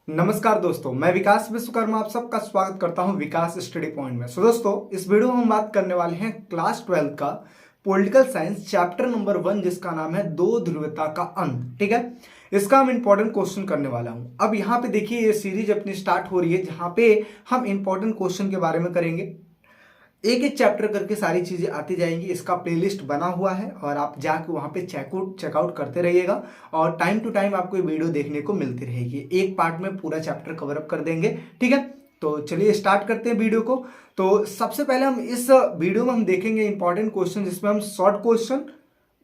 नमस्कार दोस्तों, मैं विकास विश्वकर्मा आप सबका स्वागत करता हूं विकास स्टडी पॉइंट में। दोस्तों, इस वीडियो में हम बात करने वाले हैं क्लास 12 का पॉलिटिकल साइंस चैप्टर नंबर 1, जिसका नाम है दो ध्रुवता का अंत। ठीक है, इसका हम इंपॉर्टेंट क्वेश्चन करने वाला हूं। अब यहाँ पे देखिए, ये सीरीज अपनी स्टार्ट हो रही है जहां पे हम इंपॉर्टेंट क्वेश्चन के बारे में करेंगे। एक एक चैप्टर करके सारी चीजें आती जाएंगी। इसका प्लेलिस्ट बना हुआ है और आप जाके वहां पे चेकआउट करते रहिएगा और टाइम टू टाइम आपको ये वीडियो देखने को मिलती रहेगी। एक पार्ट में पूरा चैप्टर कवर अप कर देंगे। ठीक है, तो चलिए स्टार्ट करते हैं वीडियो को। तो सबसे पहले हम इस वीडियो में हम देखेंगे इंपॉर्टेंट क्वेश्चन, जिसमें हम शॉर्ट क्वेश्चन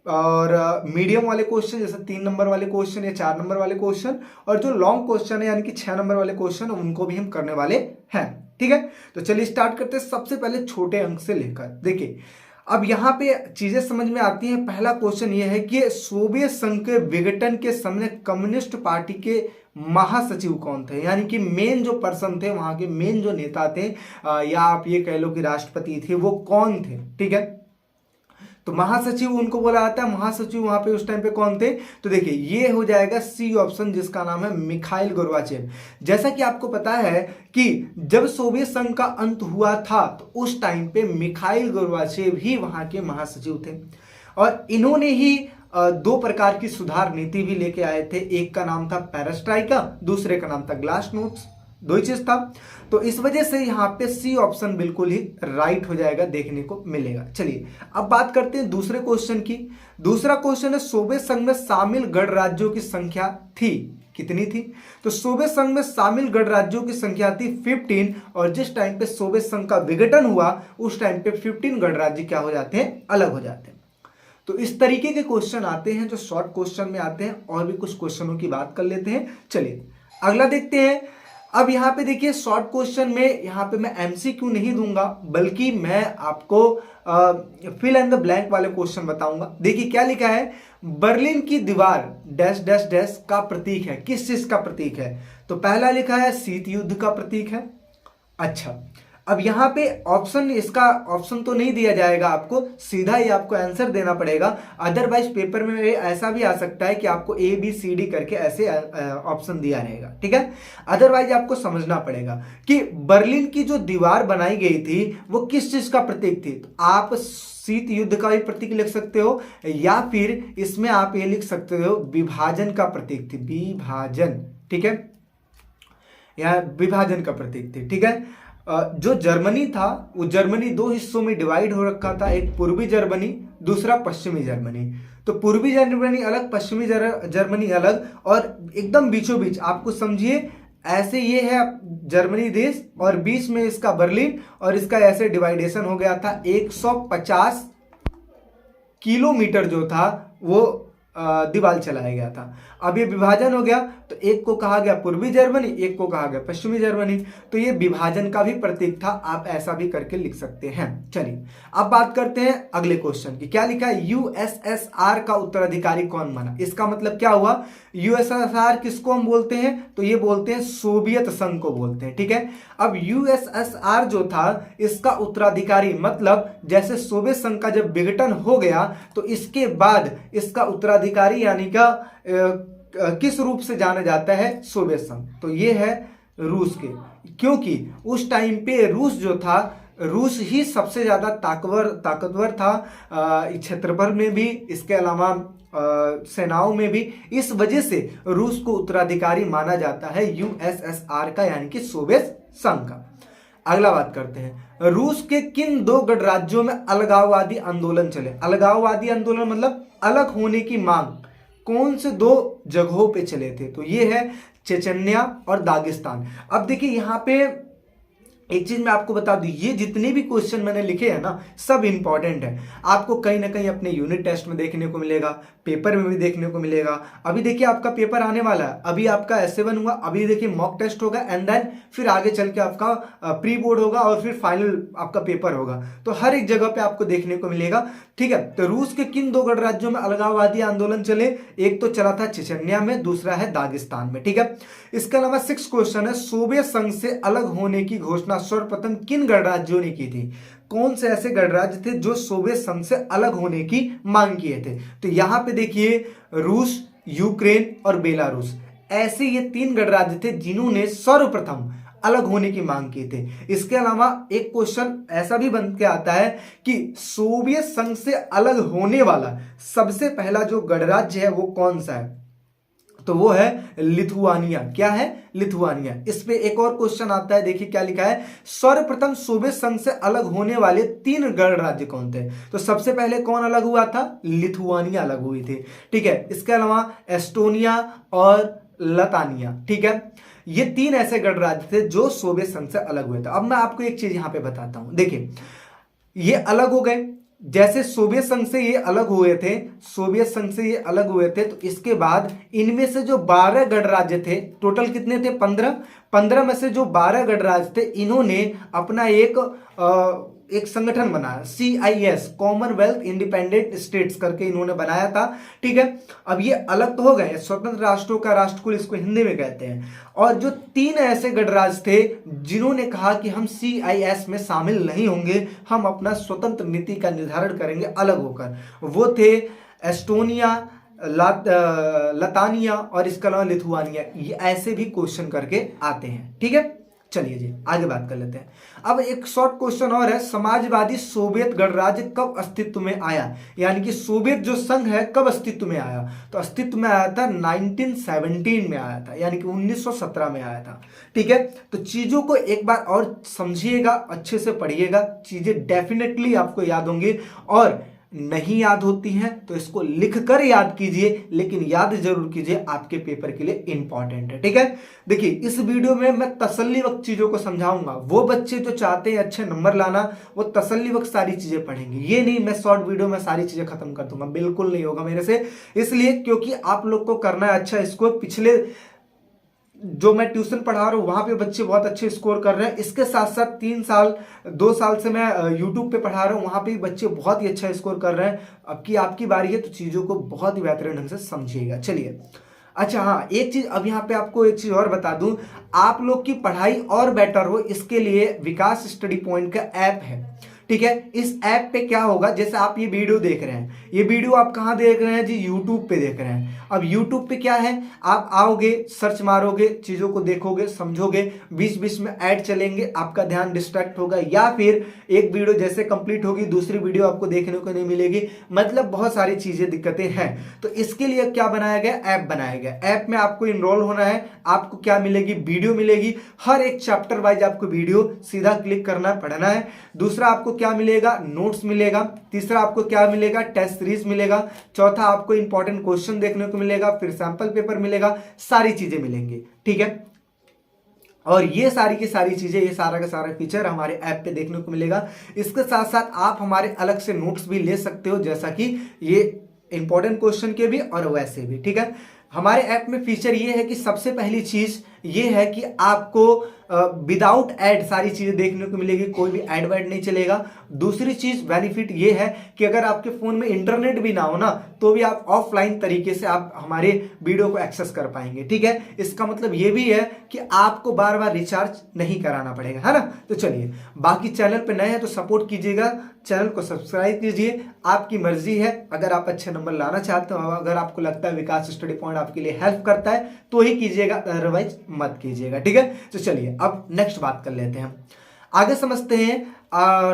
और मीडियम वाले क्वेश्चन, जैसे 3 नंबर वाले क्वेश्चन या 4 नंबर वाले क्वेश्चन, और जो लॉन्ग क्वेश्चन है यानी कि 6 नंबर वाले क्वेश्चन, उनको भी हम करने वाले हैं। ठीक है, तो चलिए स्टार्ट करते हैं। सबसे पहले छोटे अंक से लेकर देखिए, अब यहाँ पे चीजें समझ में आती हैं। पहला क्वेश्चन ये है कि सोवियत संघ के विघटन के समय कम्युनिस्ट पार्टी के महासचिव कौन थे, यानी कि मेन जो पर्सन थे, वहां के मेन जो नेता थे, या आप ये कह लो कि राष्ट्रपति थे, वो कौन थे। ठीक है, तो महासचिव उनको बोला जाता है। महासचिव वहां पे उस टाइम पे कौन थे, तो देखिए ये हो जाएगा सी ऑप्शन, जिसका नाम है मिखाइल गोर्बाचेव। जैसा कि आपको पता है कि जब सोवियत संघ का अंत हुआ था तो उस टाइम पे मिखाइल गोर्बाचेव ही वहां के महासचिव थे और इन्होंने ही दो प्रकार की सुधार नीति भी लेके आए थे। एक का नाम था पेरेस्ट्राइका, दूसरे का नाम था ग्लासनोस्ट। दो ही चीज था, तो इस वजह से यहाँ पे सी ऑप्शन बिल्कुल ही राइट हो जाएगा, देखने को मिलेगा। चलिए अब बात करते हैं दूसरे क्वेश्चन की। दूसरा क्वेश्चन है, सोवियत संघ में शामिल गणराज्यों की संख्या थी, कितनी थी? तो सोवियत संघ में शामिल गणराज्यों की संख्या थी 15, और जिस टाइम पे सोवियत संघ का विघटन हुआ उस टाइम पे 15 गणराज्य क्या हो जाते हैं, अलग हो जाते हैं। तो इस तरीके के क्वेश्चन आते हैं जो शॉर्ट क्वेश्चन में आते हैं, और भी कुछ क्वेश्चनों की बात कर लेते हैं। चलिए अगला देखते हैं। अब यहाँ पे देखिए, शॉर्ट क्वेश्चन में यहाँ पे मैं एमसीक्यू नहीं दूंगा, बल्कि मैं आपको फिल इन द ब्लैंक वाले क्वेश्चन बताऊंगा। देखिए क्या लिखा है, बर्लिन की दीवार डैश डैश डैश का प्रतीक है। किस चीज का प्रतीक है? तो पहला लिखा है शीत युद्ध का प्रतीक है। अच्छा, अब यहाँ पे ऑप्शन, इसका ऑप्शन तो नहीं दिया जाएगा आपको, सीधा ही आपको आंसर देना पड़ेगा। अदरवाइज पेपर में ऐसा भी आ सकता है कि आपको ए बी सी डी करके ऐसे ऑप्शन दिया रहेगा। ठीक है, अदरवाइज आपको समझना पड़ेगा कि बर्लिन की जो दीवार बनाई गई थी वो किस चीज का प्रतीक थी। तो आप शीत युद्ध का भी प्रतीक लिख सकते हो, या फिर इसमें आप ये लिख सकते हो विभाजन का प्रतीक थी, विभाजन। ठीक है, या विभाजन का प्रतीक थी। ठीक है, जो जर्मनी था वो जर्मनी दो हिस्सों में डिवाइड हो रखा था, एक पूर्वी जर्मनी, दूसरा पश्चिमी जर्मनी। तो पूर्वी जर्मनी अलग, पश्चिमी जर्मनी अलग, और एकदम बीचों बीच आपको समझिए ऐसे ये है जर्मनी देश, और बीच में इसका बर्लिन, और इसका ऐसे डिवाइडेशन हो गया था। 150 किलोमीटर जो था वो दीवार चलाया गया था। अब ये विभाजन हो गया, तो एक को कहा गया पूर्वी जर्मनी, एक को कहा गया पश्चिमी जर्मनी। तो ये विभाजन का भी प्रतीक था, आप ऐसा भी करके लिख सकते हैं। चलिए अब बात करते हैं अगले क्वेश्चन की। क्या लिखा है, यूएसएसआर का उत्तराधिकारी कौन बना? इसका मतलब क्या हुआ, यूएसएसआर किसको हम बोलते हैं? तो ये बोलते हैं सोवियत संघ को बोलते हैं। ठीक है, अब यूएसएसआर जो था इसका उत्तराधिकारी, मतलब जैसे सोवियत संघ का जब विघटन हो गया तो इसके बाद इसका उत्तराधिकारी यानी का किस रूप से जाना जाता है, सोवियत संघ। तो ये है रूस के, क्योंकि उस टाइम पे रूस जो था, रूस ही सबसे ज्यादा ताकतवर था क्षेत्रफल में भी, इसके अलावा सेनाओं में भी। इस वजह से रूस को उत्तराधिकारी माना जाता है यूएसएसआर का, यानी कि सोवियत संघ का। अगला बात करते हैं, रूस के किन दो गणराज्यों में अलगाववादी आंदोलन चले? अलगाववादी आंदोलन मतलब अलग होने की मांग कौन से दो जगहों पे चले थे? तो ये है चेचन्या और दागिस्तान। अब देखिए यहाँ पे एक चीज मैं आपको बता दूं, ये जितने भी क्वेश्चन मैंने लिखे हैं ना, सब इंपॉर्टेंट है। आपको कहीं ना कहीं अपने यूनिट टेस्ट में देखने को मिलेगा, पेपर में भी देखने को मिलेगा। अभी देखिए आपका पेपर आने वाला है, अभी आपका S7 हुआ, अभी देखिए मॉक टेस्ट होगा, एंड देन फिर आगे चल के आपका प्री बोर्ड होगा, और फिर फाइनल आपका पेपर होगा। तो हर एक जगह पे आपको देखने को मिलेगा। ठीक है, तो रूस के किन दो गणराज्यों में अलगाववादी आंदोलन चले? एक तो चला था चेचन्या में, दूसरा है दागिस्तान में। ठीक है, इसके अलावा 6 क्वेश्चन है, सोवियत संघ से अलग होने की घोषणा सर्वप्रथम किन गणराज्यों ने की थी? कौन से ऐसे गणराज्य थे जो सोवियत संघ से अलग होने की मांग किए थे? तो यहां पे देखिए रूस, यूक्रेन और बेलारूस, ऐसे ये 3 गणराज्य थे जिन्होंने सर्वप्रथम अलग होने की मांग की थी। इसके अलावा एक क्वेश्चन ऐसा भी बन के आता है कि सोवियत संघ से अलग होने वाला सबसे पहला जो गणराज्य है वो कौन सा है, तो वो है लिथुआनिया। क्या है? लिथुआनिया। इस पे एक और क्वेश्चन आता है, देखिए क्या लिखा है, सर्वप्रथम सोवियत संघ से अलग होने वाले 3 गणराज्य कौन थे? तो सबसे पहले कौन अलग हुआ था? लिथुआनिया अलग हुई थी। ठीक है, इसके अलावा एस्टोनिया और लतानिया। ठीक है, ये 3 ऐसे गणराज्य थे जो सोवियत संघ से अलग हुए थे। अब मैं आपको एक चीज यहां पे बताता हूं, देखिए ये अलग हो गए, जैसे सोवियत संघ से ये अलग हुए थे, सोवियत संघ से ये अलग हुए थे, तो इसके बाद इनमें से जो 12 गणराज्य थे, टोटल कितने थे? 15 में से जो 12 गणराज्य थे, इन्होंने अपना एक संगठन बनाया, CIS, कॉमनवेल्थ इंडिपेंडेंट स्टेट्स करके इन्होंने बनाया था। ठीक है, अब ये अलग तो हो गए, स्वतंत्र राष्ट्रों का राष्ट्रकुल इसको हिंदी में कहते हैं। और जो 3 ऐसे गणराज्य थे जिन्होंने कहा कि हम CIS में शामिल नहीं होंगे, हम अपना स्वतंत्र नीति का निर्धारण करेंगे अलग होकर, वो थे एस्टोनिया, लतानिया और इसके अलावा लिथुआनिया। ये ऐसे भी क्वेश्चन करके आते हैं। ठीक है, चलिए जी आगे बात कर लेते हैं। अब एक शॉर्ट क्वेश्चन और है, समाजवादी सोवियत गणराज्य कब अस्तित्व में आया? यानी कि सोवियत जो संघ है कब अस्तित्व में आया? तो अस्तित्व में आया था 1917 में आया था, यानी कि 1917 में आया था। ठीक है, तो चीजों को एक बार और समझिएगा, अच्छे से पढ़िएगा, चीजें डेफिनेटली आपको याद होंगी। और नहीं याद होती हैं तो इसको लिखकर याद कीजिए, लेकिन याद जरूर कीजिए, आपके पेपर के लिए इंपॉर्टेंट है। ठीक है, देखिए इस वीडियो में मैं तसल्ली वक्त चीजों को समझाऊंगा। वो बच्चे जो चाहते हैं अच्छे नंबर लाना, वो तसल्ली वक्त सारी चीजें पढ़ेंगे। ये नहीं मैं शॉर्ट वीडियो में सारी चीजें खत्म कर दूंगा, बिल्कुल नहीं होगा मेरे से। इसलिए क्योंकि आप लोग को करना है अच्छा स्कोर। पिछले जो मैं ट्यूशन पढ़ा रहा हूँ वहां पे बच्चे बहुत अच्छे स्कोर कर रहे हैं। इसके साथ साथ 2 साल से मैं यूट्यूब पे पढ़ा रहा हूँ, वहां पे भी बच्चे बहुत ही अच्छा स्कोर कर रहे हैं। अब की आपकी बारी है, तो चीजों को बहुत ही बेहतरीन ढंग से समझिएगा। चलिए, अच्छा हाँ, एक चीज अब यहाँ पे आपको एक चीज और बता दूं, आप लोग की पढ़ाई और बेटर हो इसके लिए विकास स्टडी पॉइंट का ऐप है। ठीक है, इस ऐप पे क्या होगा, जैसे आप ये वीडियो देख रहे हैं, ये वीडियो आप कहां देख रहे हैं जी? यूट्यूब पे देख रहे हैं। अब यूट्यूब पे क्या है, आप आओगे, सर्च मारोगे, चीजों को देखोगे, समझोगे, बीच बीच में ऐड चलेंगे, आपका ध्यान डिस्ट्रैक्ट होगा, या फिर एक वीडियो जैसे कंप्लीट होगी दूसरी वीडियो आपको देखने को नहीं मिलेगी। मतलब बहुत सारी चीजें दिक्कतें हैं। तो इसके लिए क्या बनाया गया? ऐप बनाया गया। ऐप में आपको इनरोल होना है। आपको क्या मिलेगी? वीडियो मिलेगी, हर एक चैप्टर वाइज आपको वीडियो सीधा क्लिक करना, पढ़ना है। दूसरा आपको क्या मिलेगा? नोट्स मिलेगा। तीसरा आपको क्या मिलेगा? टेस्ट सीरीज मिलेगा। चौथा आपको इंपॉर्टेंट क्वेश्चन देखने को मिलेगा, फिर सैंपल पेपर मिलेगा, सारी चीजें मिलेंगी। ठीक है, और ये सारी की सारी चीजें, ये सारा का सारा फीचर हमारे ऐप पे देखने को मिलेगा। इसके साथ साथ आप हमारे अलग से नोट्स भी ले सकते हो, जैसा कि ये इंपॉर्टेंट क्वेश्चन के भी और वैसे भी। ठीक है, हमारे ऐप में फीचर ये है कि सबसे पहली चीज ये है कि आपको विदाउट ऐड सारी चीजें देखने को मिलेगी, कोई भी ऐड वैड नहीं चलेगा। दूसरी चीज बेनिफिट ये है कि अगर आपके फोन में इंटरनेट भी ना हो ना, तो भी आप ऑफलाइन तरीके से आप हमारे वीडियो को एक्सेस कर पाएंगे। ठीक है, इसका मतलब ये भी है कि आपको बार बार रिचार्ज नहीं कराना पड़ेगा, है ना। तो चलिए, बाकी चैनल पे नए हैं तो सपोर्ट कीजिएगा, चैनल को सब्सक्राइब कीजिए, आपकी मर्जी है। अगर आप अच्छे नंबर लाना चाहते हो, अगर आपको लगता है विकास स्टडी पॉइंट आपके लिए हेल्प करता है तो ही कीजिएगा, अदरवाइज मत कीजिएगा। ठीक है, तो चलिए अब नेक्स्ट बात कर लेते हैं, आगे समझते हैं।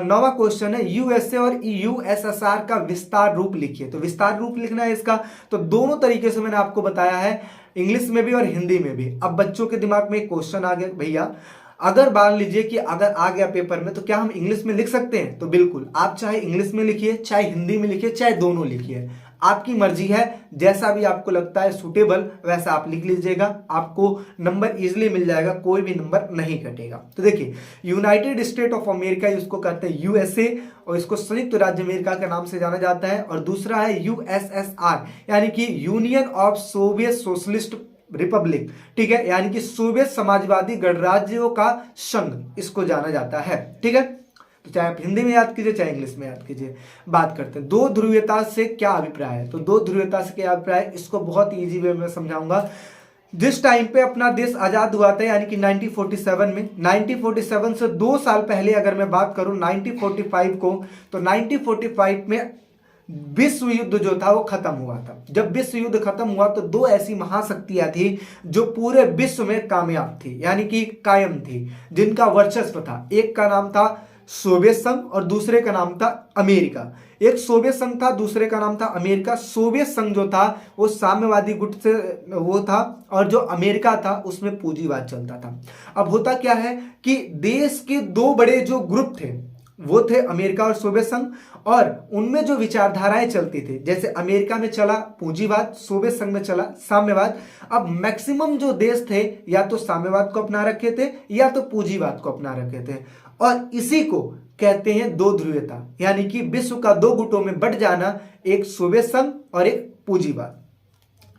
9वां क्वेश्चन है, यूएसए और यूएसएसआर का विस्तार रूप लिखिए। तो विस्तार रूप लिखना है इसका, तो दोनों तरीके से मैंने आपको बताया है, इंग्लिश में भी और हिंदी में भी। अब बच्चों के दिमाग में एक क्वेश्चन आ गया, भैया अगर मान लीजिए कि अगर आ गया पेपर में तो क्या हम इंग्लिश में लिख सकते हैं? तो बिल्कुल, आप चाहे इंग्लिश में लिखिए, चाहे हिंदी में लिखिए, चाहे दोनों लिखिए, आपकी मर्जी है। जैसा भी आपको लगता है सुटेबल वैसा आप लिख लीजिएगा, आपको नंबर इजीली मिल जाएगा, कोई भी नंबर नहीं कटेगा। तो देखिए, यूनाइटेड स्टेट ऑफ अमेरिका, इसको कहते हैं यूएसए, और इसको संयुक्त राज्य अमेरिका के नाम से जाना जाता है। और दूसरा है यूएसएसआर, यानी कि union of Soviet socialist Republic. ठीक है, यानी कि सोवियत समाजवादी गणराज्यों का संघ इसको जाना जाता है। ठीक है, तो चाहे आप हिंदी में याद कीजिए चाहे इंग्लिश में याद कीजिए। बात करते हैं दो ध्रुवीयता से क्या अभिप्राय है। तो दो ध्रुवीयता से क्या अभिप्राय है, इसको बहुत इजी वे में समझाऊंगा। जिस टाइम पे अपना देश आजाद हुआ था, यानी कि 1947 में, 1947 से 2 साल पहले अगर मैं बात करूं 1945 को, तो 1945 में विश्व युद्ध जो था वो खत्म हुआ था। जब विश्व युद्ध खत्म हुआ तो दो ऐसी महाशक्तियां थी जो पूरे विश्व में कामयाब थी, यानी कि कायम थी, जिनका वर्चस्व था। एक का नाम था सोवियत संघ और दूसरे का नाम था अमेरिका। एक सोवियत संघ था, दूसरे का नाम था अमेरिका। सोवियत संघ जो था वो साम्यवादी गुट से वो था, और जो अमेरिका था उसमें पूंजीवाद चलता था। अब होता क्या है कि देश के दो बड़े जो ग्रुप थे वो थे अमेरिका और सोवियत संघ, और उनमें जो विचारधाराएं चलती थी, जैसे अमेरिका में चला पूंजीवाद, सोवियत संघ में चला साम्यवाद। अब मैक्सिमम जो देश थे या तो साम्यवाद को अपना रखे थे या तो पूंजीवाद को अपना रखे थे, और इसी को कहते हैं दो ध्रुवीयता, यानी कि विश्व का दो गुटों में बंट जाना, एक सोवियत संघ और एक पूंजीवाद।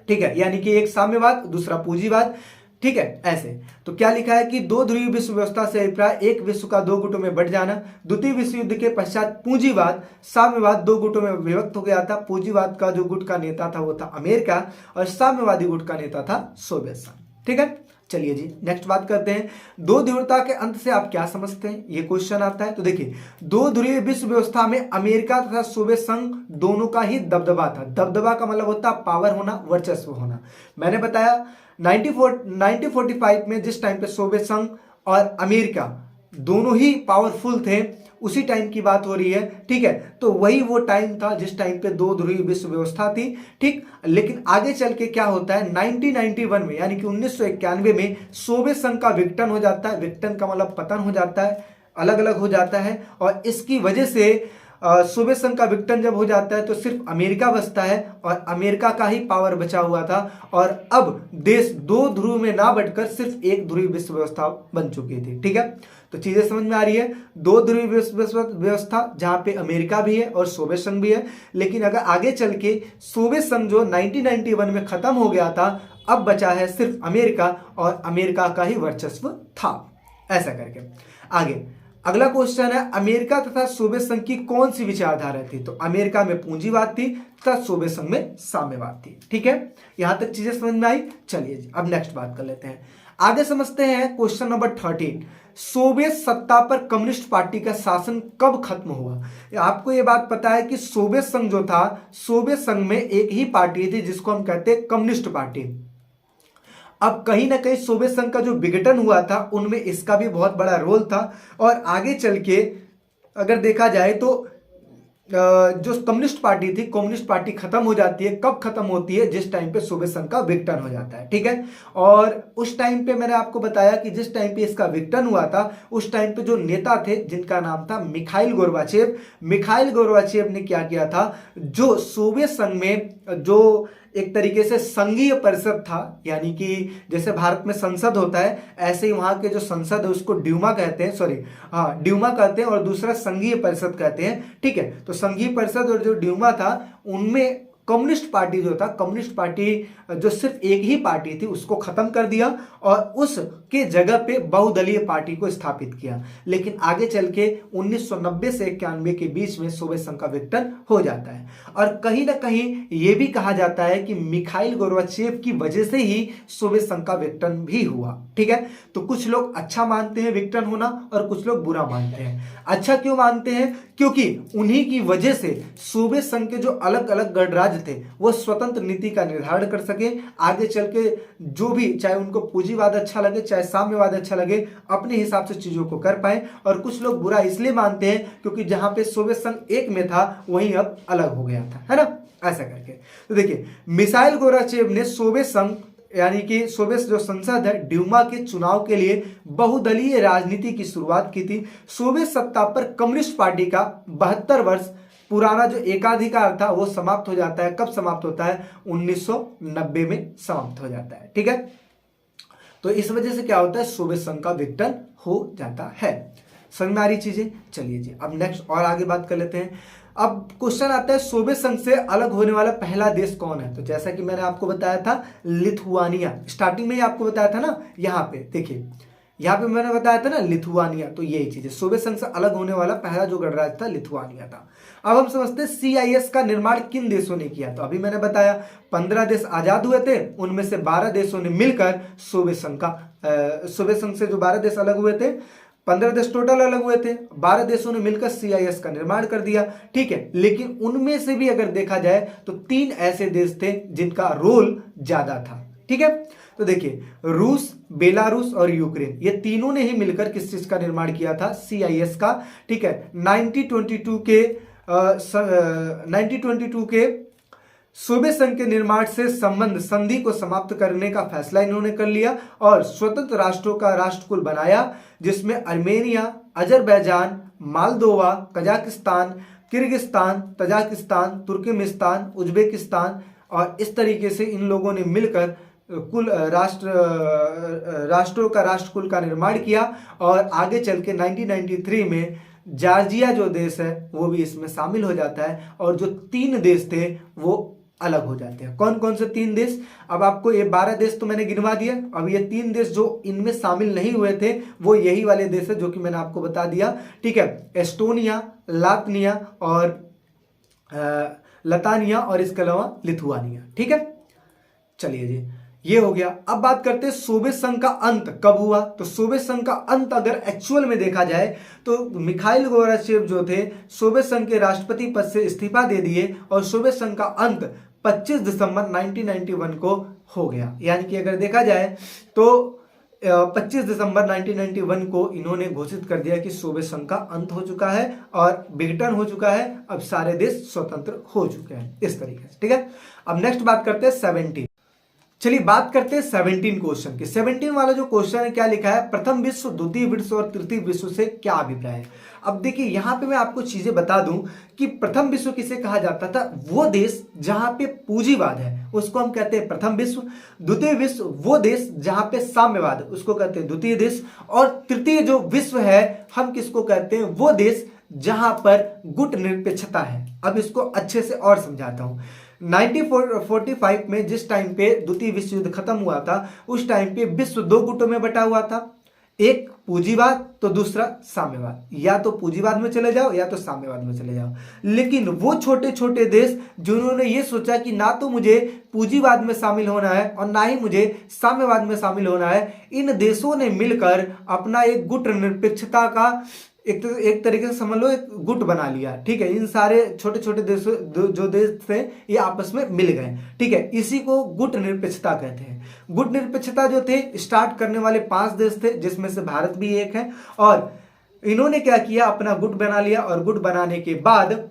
ठीक है, यानी कि एक साम्यवाद दूसरा पूंजीवाद। ठीक है, ऐसे तो क्या लिखा है कि दो ध्रुवीय विश्व व्यवस्था से अभिप्राय एक विश्व का दो गुटों में बंट जाना। द्वितीय विश्व युद्ध के पश्चात पूंजीवाद साम्यवाद दो गुटों में विभक्त हो गया था। पूंजीवाद का जो गुट का नेता था वो था अमेरिका, और साम्यवादी गुट का नेता था सोवियत संघ। ठीक है, चलिए जी नेक्स्ट बात करते हैं। दो ध्रुवता के अंत से आप क्या समझते हैं, ये क्वेश्चन आता है। तो देखिए, दो ध्रुवीय विश्व व्यवस्था में अमेरिका तथा सोवियत संघ दोनों का ही दबदबा था। दबदबा का मतलब होता है पावर होना, वर्चस्व होना। मैंने बताया 1945 में जिस टाइम पे सोवियत संघ और अमेरिका दोनों ही पावरफुल थे, उसी टाइम की बात हो रही है। ठीक है, तो वही वो टाइम था जिस टाइम पे दो ध्रुवीय विश्व व्यवस्था थी। ठीक, लेकिन आगे चल के क्या होता है, 1991 में यानी कि 1991 में सोवियत संघ का विघटन हो जाता है। विघटन का मतलब पतन हो जाता है, अलग अलग हो जाता है, और इसकी वजह से सोवियत संघ का विघटन जब हो जाता है तो सिर्फ अमेरिका बचता है, और अमेरिका का ही पावर बचा हुआ था, और अब देश दो ध्रुव में ना बटकर सिर्फ एक ध्रुवीय विश्व व्यवस्था बन चुकी थी। ठीक है, तो चीजें समझ में आ रही है। दो ध्रुवीय विश्व व्यवस्था जहां पे अमेरिका भी है और सोवियत संघ भी है, लेकिन अगर आगे चल के सोवियत संघ जो 1991 में खत्म हो गया था, अब बचा है सिर्फ अमेरिका, और अमेरिका का ही वर्चस्व था। ऐसा करके आगे अगला क्वेश्चन है, अमेरिका तथा सोवियत संघ की कौन सी विचारधारा थी। तो अमेरिका में पूंजीवाद थी तथा सोवियत संघ में साम्यवाद थी। ठीक है, यहां तक चीजें समझ में आई। चलिए जी अब नेक्स्ट बात कर लेते हैं, आगे समझते हैं क्वेश्चन नंबर 13। सोवियत सत्ता पर कम्युनिस्ट पार्टी का शासन कब खत्म हुआ। आपको यह बात पता है कि सोवियत संघ जो था, सोवियत संघ में एक ही पार्टी थी जिसको हम कहते हैं कम्युनिस्ट पार्टी। अब कहीं ना कहीं सोवियत संघ का जो विघटन हुआ था उनमें इसका भी बहुत बड़ा रोल था, और आगे चल के अगर देखा जाए तो जो कम्युनिस्ट पार्टी थी, कम्युनिस्ट पार्टी खत्म हो जाती है। कब खत्म होती है, जिस टाइम पे सोवियत संघ का विघटन हो जाता है। ठीक है, और उस टाइम पे मैंने आपको बताया कि जिस टाइम पे इसका विघटन हुआ था उस टाइम पे जो नेता थे जिनका नाम था मिखाइल गोर्बाचेव। मिखाइल गोर्बाचेव ने क्या किया था, जो सोवियत संघ में जो एक तरीके से संघीय परिषद था, यानी कि जैसे भारत में संसद होता है ऐसे ही वहां के जो संसद है उसको ड्यूमा कहते हैं, सॉरी हाँ ड्यूमा कहते हैं, और दूसरा संघीय परिषद कहते हैं। ठीक है, तो संघीय परिषद और जो ड्यूमा था उनमें कम्युनिस्ट पार्टी जो था, कम्युनिस्ट पार्टी जो सिर्फ एक ही पार्टी थी उसको खत्म कर दिया और उसके जगह पे बहुदलीय पार्टी को स्थापित किया। लेकिन आगे चल के 1990 से 91 के बीच में सोवियत संघ का विघटन हो जाता है, और कहीं ना कहीं यह भी कहा जाता है कि मिखाइल गोर्बाचेव की वजह से ही सोवियत संघ का विघटन भी हुआ। ठीक है, तो कुछ लोग अच्छा मानते हैं विघटन होना और कुछ लोग बुरा मानते हैं। अच्छा क्यों मानते हैं, क्योंकि उन्हीं की वजह से सोवियत संघ के जो अलग अलग गणराज्य थे वो स्वतंत्र नीति का निर्धारण कर सके। आगे चल के जो भी, चाहे उनको पूंजीवाद अच्छा लगे चाहे साम्यवाद अच्छा लगे, अपने हिसाब से चीजों को कर पाए। और कुछ लोग बुरा इसलिए मानते हैं क्योंकि जहां पे सोवियत संघ एक में था वहीं अब अलग हो गया था, है ना, ऐसा करके। तो देखिए, मिखाइल गोर्बाचेव ने सोवियत संघ यानी कि सोवियत जो संसद है ड्यूमा के चुनाव के लिए बहुदलीय राजनीति की शुरुआत की थी। सोवियत सत्ता पर कम्युनिस्ट पार्टी का 72 वर्ष पुराना जो एकाधिकार था वो समाप्त हो जाता है। कब समाप्त होता है, 1990 में समाप्त हो जाता है। ठीक है, तो इस वजह से क्या होता है, सोवियत संघ का विघटन हो जाता है। समझ में आ रही चीजें। चलिए जी अब नेक्स्ट और आगे बात कर लेते हैं। अब क्वेश्चन आता है, सोवियत संघ से अलग होने वाला पहला देश कौन है। तो जैसा कि मैंने आपको बताया था लिथुआनिया, स्टार्टिंग में ही आपको बताया था ना, यहाँ पे देखिए, यहाँ पे मैंने बताया था ना लिथुआनिया, तो यही चीज है। सोवियत संघ से अलग होने वाला पहला जो गणराज्य था लिथुआनिया था। अब हम समझते हैं CIS का निर्माण किन देशों ने किया। तो अभी मैंने बताया 15 देश आजाद हुए थे, उनमें से 12 देशों ने मिलकर सोवियत संघ से जो 12 देश अलग हुए थे 15 देश टोटल अलग हुए थे, 12 देशों ने मिलकर CIS का निर्माण कर दिया, ठीक है। लेकिन उनमें से भी अगर देखा जाए तो 3 ऐसे देश थे जिनका रोल ज्यादा था, ठीक है। तो देखिए, रूस, बेलारूस और यूक्रेन, ये तीनों ने ही मिलकर किस चीज का निर्माण किया था, CIS का, ठीक है। 1922 के सोवियत संघ के निर्माण से संबंध संधि को समाप्त करने का फैसला इन्होंने कर लिया और स्वतंत्र राष्ट्रों का राष्ट्रकुल बनाया, जिसमें Armenia, Azerbaijan, Moldova, Kazakhstan, Kyrgyzstan, Tajikistan, Turkmenistan, Uzbekistan और इस तरीके से इन लोगों ने मिलकर कुल राष्ट्रों का राष्ट्रकुल का निर्माण किया। और आगे चल के 1993 में जॉर्जिया जो देश है वो भी इसमें शामिल हो जाता है और जो 3 देश थे वो अलग हो जाते हैं। कौन कौन से 3 देश? अब आपको ये 12 देश तो मैंने गिनवा दिया, अब ये 3 देश जो इनमें शामिल नहीं हुए थे वो यही वाले देश है जो कि मैंने आपको बता दिया, ठीक है। एस्टोनिया, लातनिया और लतानिया और इसके अलावा लिथुआनिया, ठीक है। चलिए जी, ये हो गया। अब बात करते हैं सोवियत संघ का अंत कब हुआ। तो सोवियत संघ का अंत अगर एक्चुअल में देखा जाए तो मिखाइल गोर्बाचेव जो थे सोवियत संघ के राष्ट्रपति पद से इस्तीफा दे दिए और सोवियत संघ का अंत 25 दिसंबर 1991 को हो गया। यानी कि अगर देखा जाए तो 25 दिसंबर 1991 को इन्होंने घोषित कर दिया कि सोवियत संघ का अंत हो चुका है और विघटन हो चुका है, अब सारे देश स्वतंत्र हो चुके हैं, इस तरीके से, ठीक है। अब नेक्स्ट बात करते हैं 17। चलिए बात करते हैं 17 क्वेश्चन की। 17 वाला जो क्वेश्चन है क्या लिखा है, प्रथम विश्व, द्वितीय विश्व और तृतीय विश्व से क्या अभिप्राय है। अब देखिए यहां पे मैं आपको चीजें बता दूं कि प्रथम विश्व किसे कहा जाता था, वो देश जहां पे पूंजीवाद है उसको हम कहते हैं प्रथम विश्व। द्वितीय विश्व वो देश जहां पे साम्यवाद है उसको कहते हैं द्वितीय देश। और तृतीय जो विश्व है हम किसको कहते हैं, वो देश जहां पर गुट निरपेक्षता है। अब इसको अच्छे से और समझाता हूं। 1945 में जिस टाइम पे द्वितीय विश्व युद्ध खत्म हुआ था उस टाइम पे विश्व 2 गुटों में बटा हुआ था, एक पूंजीवाद तो दूसरा साम्यवाद। या तो पूंजीवाद में चले जाओ या तो साम्यवाद में चले जाओ। लेकिन वो छोटे छोटे देश जिन्होंने ये सोचा कि ना तो मुझे पूंजीवाद में शामिल होना है और ना ही मुझे साम्यवाद में शामिल होना है, इन देशों ने मिलकर अपना एक गुट निरपेक्षता का एक तरीके से समझ लो एक गुट बना लिया, ठीक है। इन सारे छोटे छोटे देशों जो देश थे ये आपस में मिल गए, ठीक है। इसी को गुट निरपेक्षता कहते हैं। गुट निरपेक्षता जो थे स्टार्ट करने वाले 5 देश थे जिसमें से भारत भी एक है। और इन्होंने क्या किया, अपना गुट बना लिया और गुट बनाने के बाद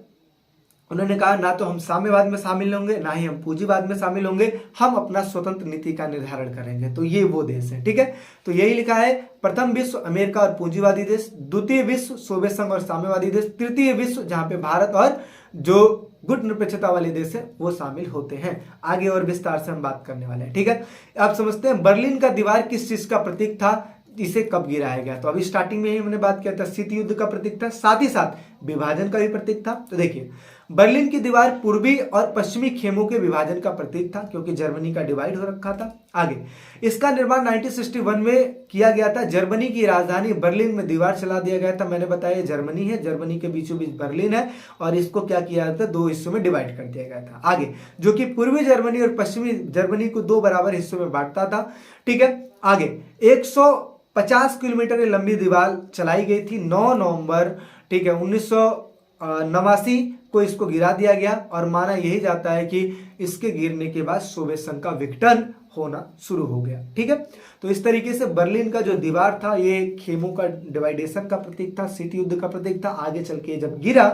उन्होंने कहा ना तो हम साम्यवाद में शामिल होंगे ना ही हम पूंजीवाद में शामिल होंगे, हम अपना स्वतंत्र नीति का निर्धारण करेंगे। तो ये वो देश है, ठीक है। तो यही लिखा है, प्रथम विश्व अमेरिका और पूंजीवादी देश, द्वितीय विश्व सोवियत संघ और साम्यवादी देश, तृतीय विश्व जहां पे भारत और जो गुट निरपेक्षता वाले देश है वो शामिल होते हैं। आगे और विस्तार से हम बात करने वाले हैं, ठीक है। आप समझते हैं बर्लिन का दीवार किस चीज का प्रतीक था, इसे कब गिराया गया। तो अभी स्टार्टिंग में ही हमने बात किया था शीत युद्ध का प्रतीक था, साथ ही साथ विभाजन का भी प्रतीक था। तो देखिए बर्लिन की दीवार पूर्वी और पश्चिमी खेमों के विभाजन का प्रतीक था क्योंकि जर्मनी का डिवाइड हो रखा था। आगे इसका निर्माण 1961 में किया गया था। जर्मनी की राजधानी बर्लिन में दीवार चला दिया गया था। मैंने बताया जर्मनी है, जर्मनी के बीचों बीच बर्लिन है और इसको क्या किया था, 2 हिस्सों में डिवाइड कर दिया गया था। आगे जो कि पूर्वी जर्मनी और पश्चिमी जर्मनी को 2 बराबर हिस्सों में बांटता था, ठीक है। आगे 150 किलोमीटर लंबी दीवार चलाई गई थी। 9 नवंबर, ठीक है, 1989 को इसको गिरा दिया गया और माना यही जाता है कि इसके गिरने के बाद सोवियत संघ का विघटन होना शुरू हो गया, ठीक है। तो इस तरीके से बर्लिन का जो दीवार था ये खेमों का डिवाइडेशन का प्रतीक था, शीत युद्ध का प्रतीक था। आगे चल के जब गिरा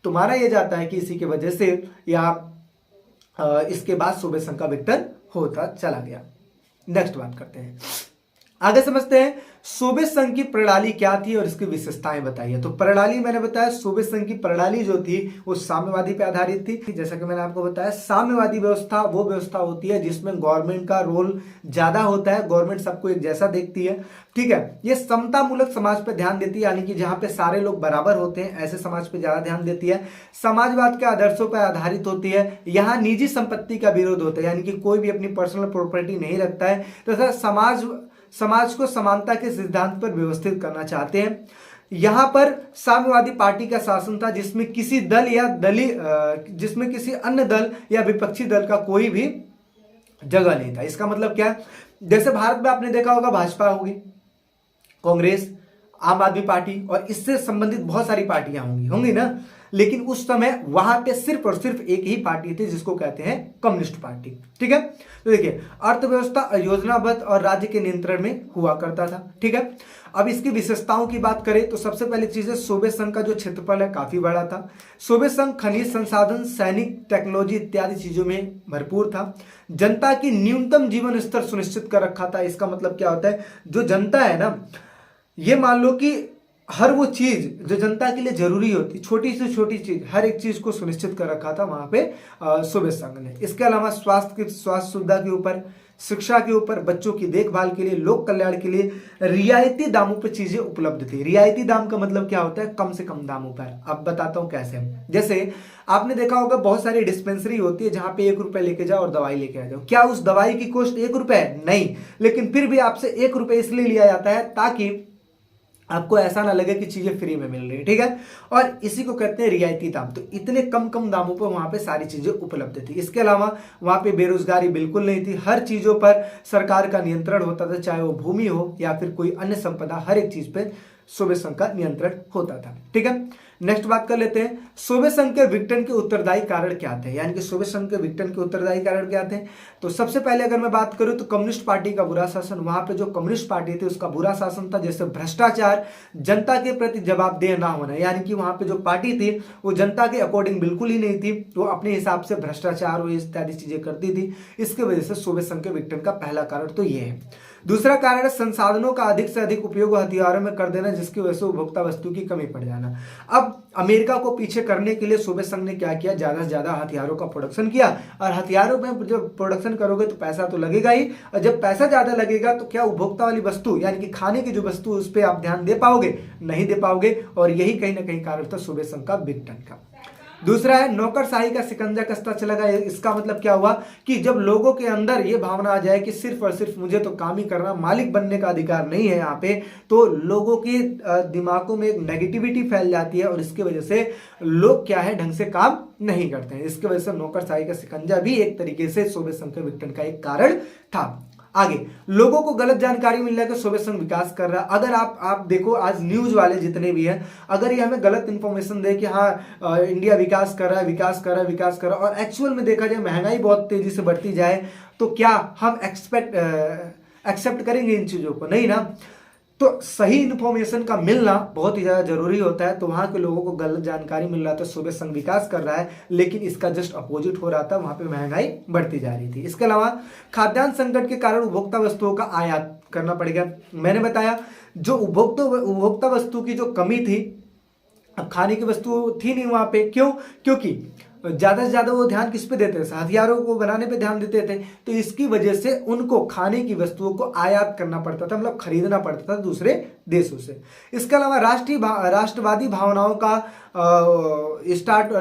तो माना यह जाता है कि इसी की वजह से या इसके बाद सोवियत संघ का विघटन होता चला गया। नेक्स्ट बात करते हैं, आगे समझते हैं सोवियत संघ की प्रणाली क्या थी और इसकी विशेषताएं बताइए। तो प्रणाली मैंने बताया सोवियत संघ की प्रणाली जो थी वो साम्यवादी पे आधारित थी। जैसा कि मैंने आपको बताया साम्यवादी व्यवस्था वो व्यवस्था होती है जिसमें गवर्नमेंट का रोल ज्यादा होता है, गवर्नमेंट सबको एक जैसा देखती है, ठीक है। ये समतामूलक समाज पर ध्यान देती है, यानी कि जहां पे सारे लोग बराबर होते हैं ऐसे समाज पे ज्यादा ध्यान देती है। समाजवाद के आदर्शों पर आधारित होती है। यहाँ निजी संपत्ति का विरोध होता है, यानी कि कोई भी अपनी पर्सनल प्रॉपर्टी नहीं रखता है तथा समाज को समानता के सिद्धांत पर व्यवस्थित करना चाहते हैं। यहां पर साम्यवादी पार्टी का शासन था जिसमें किसी अन्य दल या विपक्षी दल का कोई भी जगह नहीं था। इसका मतलब क्या है, जैसे भारत में आपने देखा होगा भाजपा होगी, कांग्रेस, आम आदमी पार्टी और इससे संबंधित बहुत सारी पार्टियां होंगी होंगी ना, लेकिन उस समय वहां पे सिर्फ और सिर्फ एक ही पार्टी थी जिसको कहते हैं कम्युनिस्ट पार्टी। ठीक है, तो देखिए अर्थव्यवस्था योजनाबद्ध और राज्य के नियंत्रण में हुआ करता था। ठीक है, अब इसकी विशेषताओं की बात करें तो सबसे पहली चीज है सोवियत संघ का जो क्षेत्रफल है काफी बड़ा था। सोवियत संघ खनिज संसाधन, सैनिक, टेक्नोलॉजी इत्यादि चीजों में भरपूर था। जनता की न्यूनतम जीवन स्तर सुनिश्चित कर रखा था। इसका मतलब क्या होता है, जो जनता है ना, ये मान लो कि हर वो चीज जो जनता के लिए जरूरी होती, छोटी से छोटी चीज, हर एक चीज को सुनिश्चित कर रखा था वहां पे सोवियत संघ ने। इसके अलावा स्वास्थ्य सुविधा के ऊपर, शिक्षा के ऊपर, बच्चों की देखभाल के लिए, लोक कल्याण के लिए रियायती दामों पर चीजें उपलब्ध थी। रियायती दाम का मतलब क्या होता है, कम से कम दामों पर। अब बताता हूं कैसे। जैसे आपने देखा होगा बहुत सारी डिस्पेंसरी होती है जहां पे 1 रुपए लेके जाओ और दवाई लेके आ जाओ। क्या उस दवाई की कॉस्ट 1 रुपए है? नहीं, लेकिन फिर भी आपसे 1 रुपए इसलिए लिया जाता है ताकि आपको ऐसा ना लगे कि चीजें फ्री में मिल रही है। ठीक है, और इसी को कहते हैं रियायती दाम। तो इतने कम कम दामों पर वहां पे सारी चीजें उपलब्ध थी। इसके अलावा वहां पे बेरोजगारी बिल्कुल नहीं थी। हर चीजों पर सरकार का नियंत्रण होता था, चाहे वो भूमि हो या फिर कोई अन्य संपदा, हर एक चीज पे सोवियत संघ का नियंत्रण होता था। ठीक है, नेक्स्ट बात कर लेते हैं सोवियत संघ के विघटन के उत्तरदायी कारण क्या थे, यानी कि सोवियत संघ के विघटन के उत्तरदायी कारण क्या थे। तो सबसे पहले अगर मैं बात करूं तो कम्युनिस्ट पार्टी का बुरा शासन। वहां पे जो कम्युनिस्ट पार्टी थी उसका बुरा शासन था, जैसे भ्रष्टाचार, जनता के प्रति जवाबदेह ना होना, यानी कि वहां पे जो पार्टी थी वो जनता के अकॉर्डिंग बिल्कुल ही नहीं थी, वो अपने हिसाब से भ्रष्टाचार और इत्यादि चीजें करती थी। इसके वजह से सोवियत संघ के विघटन का पहला कारण तो ये है। दूसरा कारण है संसाधनों का अधिक से अधिक उपयोग हथियारों में कर देना, जिसकी वजह से उपभोक्ता वस्तु की कमी पड़ जाना। अब अमेरिका को पीछे करने के लिए सोवियत संघ ने क्या किया, ज्यादा से ज्यादा हथियारों का प्रोडक्शन किया। और हथियारों में जब प्रोडक्शन करोगे तो पैसा तो लगेगा ही, और जब पैसा ज्यादा लगेगा तो क्या उपभोक्ता वाली वस्तु, यानी कि खाने की जो वस्तु, उस पर आप ध्यान दे पाओगे? नहीं दे पाओगे। और यही कहीं ना कहीं कारण था सोवियत संघ का विघटन का। दूसरा है नौकरशाही का शिकंजा कसता चला गया। इसका मतलब क्या हुआ कि जब लोगों के अंदर ये भावना आ जाए कि सिर्फ और सिर्फ मुझे तो काम ही करना, मालिक बनने का अधिकार नहीं है यहाँ पे, तो लोगों के दिमागों में एक नेगेटिविटी फैल जाती है और इसकी वजह से लोग क्या है, ढंग से काम नहीं करते हैं। इसकी वजह से नौकरशाही का शिकंजा भी एक तरीके से सोवियत संघ के विघटन का एक कारण था। आगे लोगों को गलत जानकारी मिलने के सोवियत संघ विकास कर रहा है। अगर आप देखो आज न्यूज वाले जितने भी हैं, अगर ये हमें गलत इंफॉर्मेशन दे कि हाँ इंडिया विकास कर रहा है, विकास कर रहा है, विकास कर रहा है, और एक्चुअल में देखा जाए महंगाई बहुत तेजी से बढ़ती जाए, तो क्या हम एक्सेप्ट करेंगे इन चीजों को? नहीं ना। तो सही इंफॉर्मेशन का मिलना बहुत ही ज्यादा जरूरी होता है। तो वहां के लोगों को गलत जानकारी मिल रहा था, सोवियत संघ विकास कर रहा है, लेकिन इसका जस्ट अपोजिट हो रहा था, वहां पे महंगाई बढ़ती जा रही थी। इसके अलावा खाद्यान्न संकट के कारण उपभोक्ता वस्तुओं का आयात करना पड़ गया। मैंने बताया जो उपभोक्ता वस्तु की जो कमी थी, अब खाने की वस्तु थी नहीं वहां पे। क्यों? क्योंकि ज्यादा से ज्यादा वो ध्यान किस पे देते थे, हथियारों को बनाने पे ध्यान देते थे। तो इसकी वजह से उनको खाने की वस्तुओं को आयात करना पड़ता था, मतलब खरीदना पड़ता था दूसरे देशों से। इसके अलावा राष्ट्रवादी भावनाओं का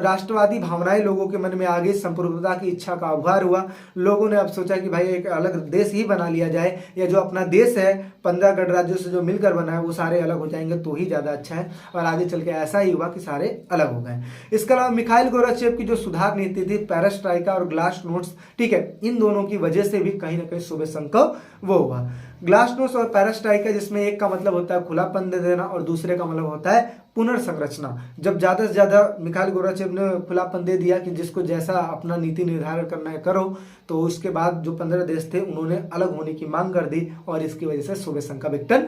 राष्ट्रवादी भावनाएं लोगों के मन में आ गई, संप्रभुता की इच्छा का उभार हुआ। लोगों ने अब सोचा कि भाई एक अलग देश ही बना लिया जाए, या जो अपना देश है 15 गणराज्यों से जो मिलकर बना है वो सारे अलग हो जाएंगे तो ही ज्यादा अच्छा है। और आगे चल के ऐसा ही हुआ कि सारे अलग हो गए। इसके अलावा मिखाइल गोरबाचेव की जो सुधार नीति थी, पेरेस्ट्राइका और ग्लास नोट्स, ठीक है, इन दोनों की वजह से भी कहीं ना कहीं सोवियत संघ का वो हुआ। ग्लास नोट्स और पेरेस्ट्राइका, जिसमें एक का मतलब होता है खुलापन दे देना और दूसरे का मतलब होता है पुनर्संरचना। जब ज्यादा से ज्यादा मिखाइल गोरबाचेव ने खुलापन दे दिया कि जिसको जैसा अपना नीति निर्धारण करना है करो, तो उसके बाद जो 15 देश थे उन्होंने अलग होने की मांग कर दी और इसकी वजह से सोवियत संघ का विघटन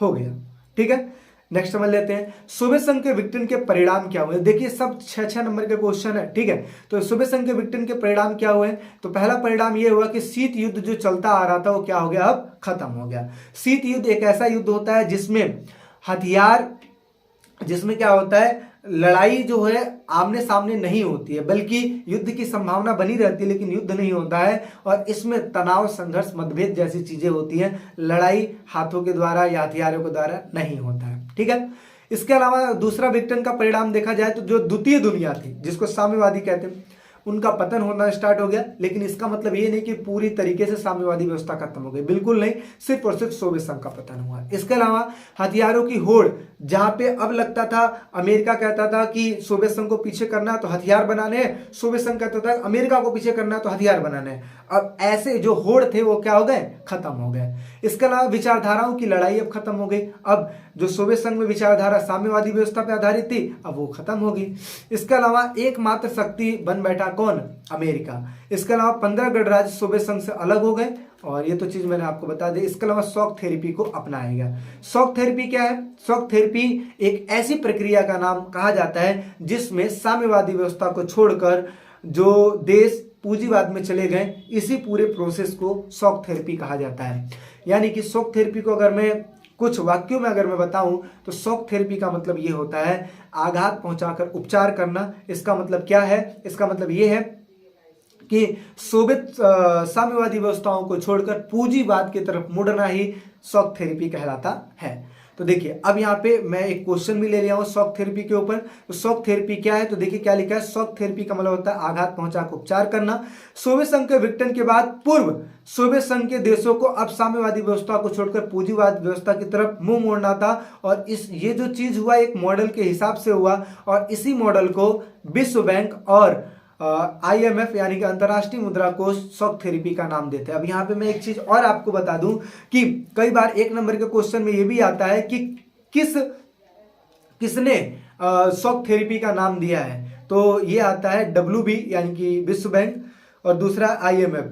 हो गया। ठीक है, नेक्स्ट समझ लेते हैं सोवियत संघ के विघटन के परिणाम क्या हुए। देखिए सब 6 नंबर के क्वेश्चन है। ठीक है, तो सोवियत संघ के विघटन के परिणाम क्या हुए? तो पहला परिणाम यह हुआ कि शीत युद्ध जो चलता आ रहा था वो क्या हो गया, अब खत्म हो गया। शीत युद्ध एक ऐसा युद्ध होता है जिसमें जिसमें क्या होता है, लड़ाई जो है आमने सामने नहीं होती है, बल्कि युद्ध की संभावना बनी रहती है लेकिन युद्ध नहीं होता है। और इसमें तनाव, संघर्ष, मतभेद जैसी चीजें होती हैं। लड़ाई हाथों के द्वारा या हथियारों के द्वारा नहीं होता है। ठीक है, इसके अलावा दूसरा विघटन का परिणाम देखा जाए तो जो द्वितीय दुनिया थी, जिसको साम्यवादी कहते हैं, उनका पतन होना स्टार्ट हो गया। लेकिन इसका मतलब ये नहीं कि पूरी तरीके से साम्यवादी व्यवस्था खत्म हो गई, बिल्कुल नहीं, सिर्फ और सिर्फ सोवियत संघ का पतन हुआ। इसके अलावा हथियारों की होड़, जहां पे अब लगता था, अमेरिका कहता था कि सोवियत संघ को पीछे करना है तो हथियार बनाने हैं, सोवियत संघ कहता था अमेरिका को पीछे करना है तो हथियार बनाने हैं। अब ऐसे जो होड़ थे वो क्या हो गए, खत्म हो गए। इसके अलावा विचारधाराओं की लड़ाई अब खत्म हो गई। अब जो सोवियत संघ में विचारधारा साम्यवादी व्यवस्था पर आधारित थी, अब वो खत्म हो गई। इसके अलावा एकमात्र शक्ति बन बैठा कौन, अमेरिका। इसके अलावा 15 गणराज्य सोवियत संघ से अलग हो गए, और ये तो चीज मैंने आपको बता दी। इसके अलावा शॉक थेरेपी को अपनाया गया। शॉक थेरेपी क्या है? शॉक थेरेपी एक ऐसी प्रक्रिया का नाम कहा जाता है जिसमें साम्यवादी व्यवस्था को छोड़कर जो देश पूंजीवाद में चले गए, इसी पूरे प्रोसेस को शॉक थेरेपी कहा जाता है। यानी कि शॉक थेरेपी को अगर मैं कुछ वाक्यों में अगर मैं बताऊं तो शॉक थेरेपी का मतलब ये होता है आघात पहुंचाकर उपचार करना। इसका मतलब क्या है? इसका मतलब ये है कि सोवियत साम्यवादी व्यवस्थाओं को छोड़कर पूंजीवाद की तरफ मुड़ना ही शॉक थेरेपी कहलाता है। तो देखिए, अब यहाँ पे मैं एक क्वेश्चन भी ले लिया हूँ शॉक थेरेपी के ऊपर। तो शॉक थेरेपी क्या है? तो देखिए क्या लिखा है, शॉक थेरेपी का मतलब होता है आघात पहुंचाकर उपचार करना। सोवियत संघ के विघटन के बाद पूर्व सोवियत संघ के देशों को अब साम्यवादी व्यवस्था को छोड़कर पूंजीवाद व्यवस्था की तरफ मुंह मोड़ना था, और ये जो चीज हुआ एक मॉडल के हिसाब से हुआ, और इसी मॉडल को विश्व बैंक और IMF यानी कि अंतर्राष्ट्रीय मुद्रा कोष शॉक थेरेपी का नाम देते हैं। अब यहाँ पे मैं एक चीज और आपको बता दूं कि कई बार 1 नंबर के क्वेश्चन में ये भी आता है कि किसने शॉक थेरेपी का नाम दिया है। तो ये आता है WB यानी कि विश्व बैंक, और दूसरा IMF।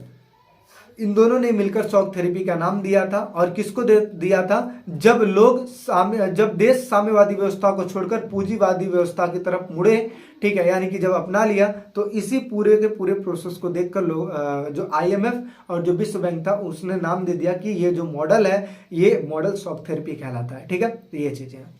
इन दोनों ने मिलकर शॉक थेरेपी का नाम दिया था। और किसको दिया था? जब देश साम्यवादी व्यवस्था को छोड़कर पूंजीवादी व्यवस्था की तरफ मुड़े, ठीक है, यानी कि जब अपना लिया, तो इसी पूरे के पूरे प्रोसेस को देखकर लोग जो IMF और जो विश्व बैंक था उसने नाम दे दिया कि ये जो मॉडल है ये मॉडल शॉक थेरेपी कहलाता है। ठीक है, तो ये चीजें हैं।